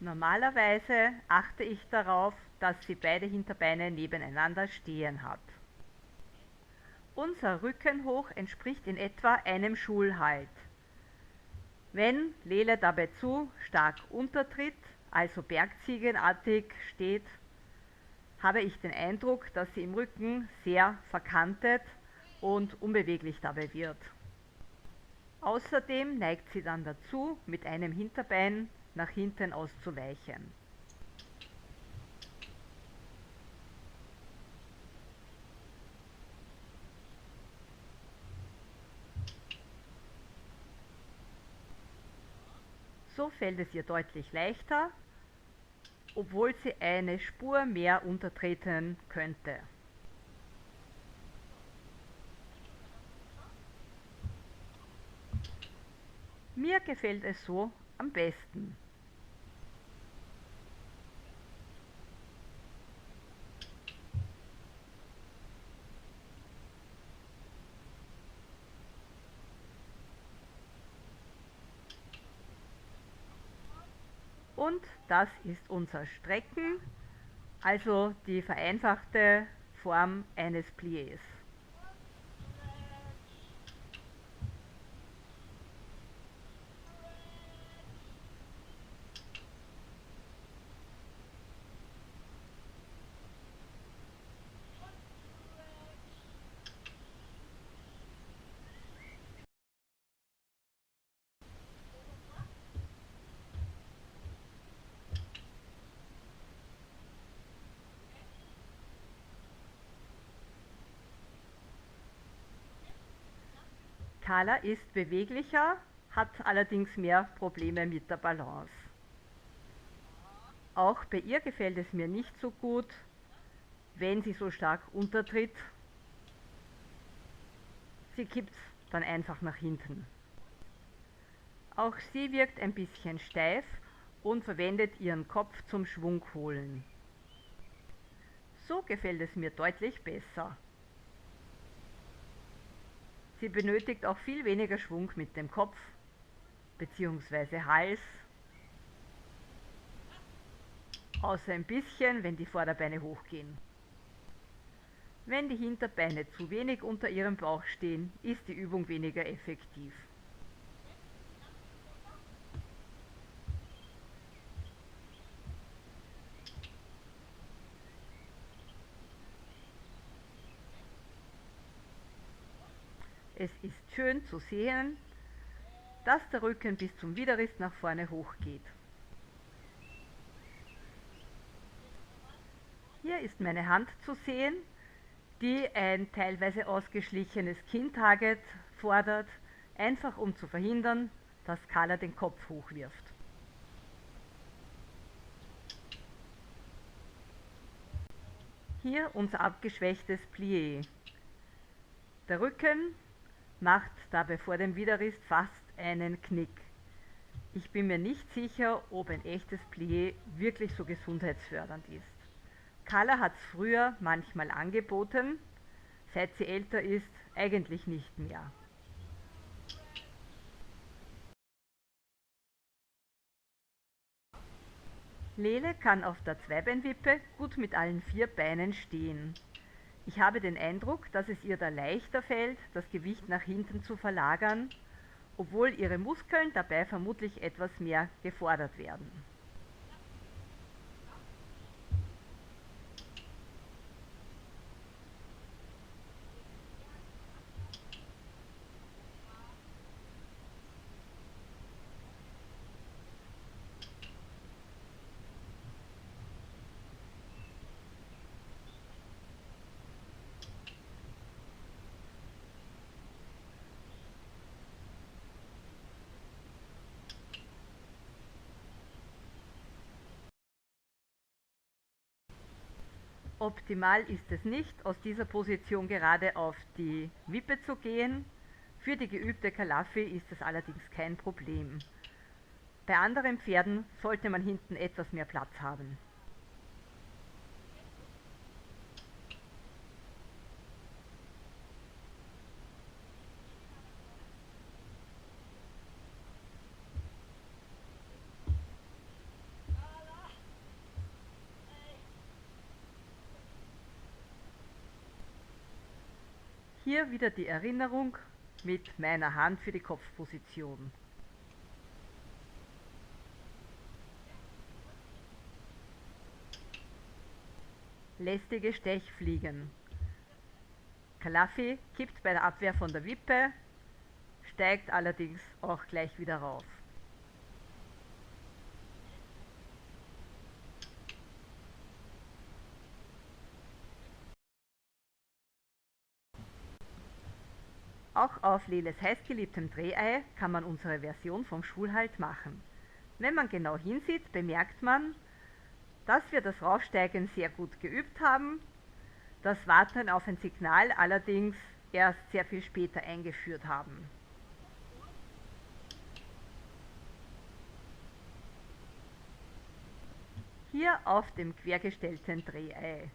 Normalerweise achte ich darauf, dass sie beide Hinterbeine nebeneinander stehen hat. Unser Rückenhoch entspricht in etwa einem Schulhalt. Wenn Lele dabei zu stark untertritt, also bergziegenartig steht, habe ich den Eindruck, dass sie im Rücken sehr verkantet und unbeweglich dabei wird. Außerdem neigt sie dann dazu, mit einem Hinterbein nach hinten auszuweichen. So fällt es ihr deutlich leichter, obwohl sie eine Spur mehr untertreten könnte. Mir gefällt es so am besten. Und das ist unser Strecken, also die vereinfachte Form eines Pliés. Carla ist beweglicher, hat allerdings mehr Probleme mit der Balance. Auch bei ihr gefällt es mir nicht so gut, wenn sie so stark untertritt. Sie kippt dann einfach nach hinten. Auch sie wirkt ein bisschen steif und verwendet ihren Kopf zum Schwung holen. So gefällt es mir deutlich besser. Sie benötigt auch viel weniger Schwung mit dem Kopf bzw. Hals, außer ein bisschen, wenn die Vorderbeine hochgehen. Wenn die Hinterbeine zu wenig unter ihrem Bauch stehen, ist die Übung weniger effektiv. Es ist schön zu sehen, dass der Rücken bis zum Widerrist nach vorne hochgeht. Hier ist meine Hand zu sehen, die ein teilweise ausgeschlichenes Kinntarget fordert, einfach um zu verhindern, dass Carla den Kopf hochwirft. Hier unser abgeschwächtes Plié. Der Rücken macht dabei vor dem Widerrist fast einen Knick. Ich bin mir nicht sicher, ob ein echtes Plié wirklich so gesundheitsfördernd ist. Carla hat es früher manchmal angeboten, seit sie älter ist, eigentlich nicht mehr. Lele kann auf der Zweibeinwippe gut mit allen 4 Beinen stehen. Ich habe den Eindruck, dass es ihr da leichter fällt, das Gewicht nach hinten zu verlagern, obwohl ihre Muskeln dabei vermutlich etwas mehr gefordert werden. Optimal ist es nicht, aus dieser Position gerade auf die Wippe zu gehen. Für die geübte Kalafi ist es allerdings kein Problem. Bei anderen Pferden sollte man hinten etwas mehr Platz haben. Hier wieder die Erinnerung mit meiner Hand für die Kopfposition. Lästige Stechfliegen. Kalafi kippt bei der Abwehr von der Wippe, steigt allerdings auch gleich wieder rauf. Auch auf Leles heißgeliebtem Drehei kann man unsere Version vom Schulhalt machen. Wenn man genau hinsieht, bemerkt man, dass wir das Raufsteigen sehr gut geübt haben, das Warten auf ein Signal allerdings erst sehr viel später eingeführt haben. Hier auf dem quergestellten Drehei.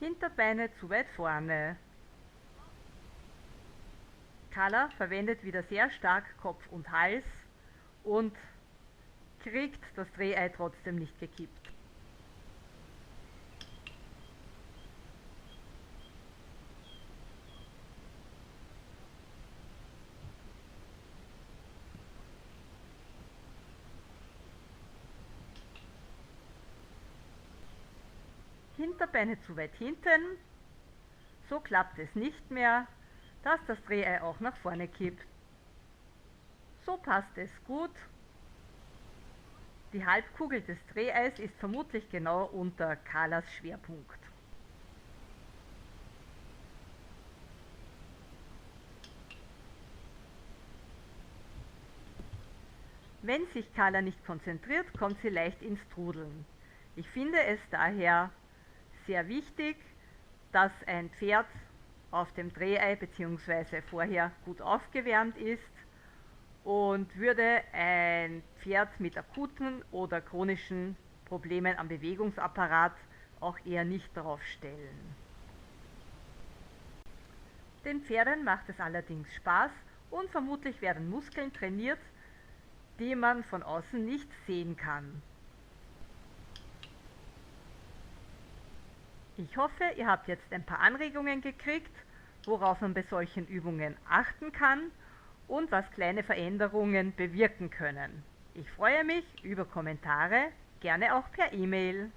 Hinterbeine zu weit vorne. Kala verwendet wieder sehr stark Kopf und Hals und kriegt das Drehei trotzdem nicht gekippt. Hinterbeine zu weit hinten, so klappt es nicht mehr, dass das Drehei auch nach vorne kippt. So passt es gut. Die Halbkugel des Dreheis ist vermutlich genau unter Kalas Schwerpunkt. Wenn sich Kala nicht konzentriert, kommt sie leicht ins Trudeln. Ich finde es daher sehr wichtig, dass ein Pferd auf dem Drehei bzw. vorher gut aufgewärmt ist und würde ein Pferd mit akuten oder chronischen Problemen am Bewegungsapparat auch eher nicht darauf stellen. Den Pferden macht es allerdings Spaß und vermutlich werden Muskeln trainiert, die man von außen nicht sehen kann. Ich hoffe, ihr habt jetzt ein paar Anregungen gekriegt, worauf man bei solchen Übungen achten kann und was kleine Veränderungen bewirken können. Ich freue mich über Kommentare, gerne auch per E-Mail.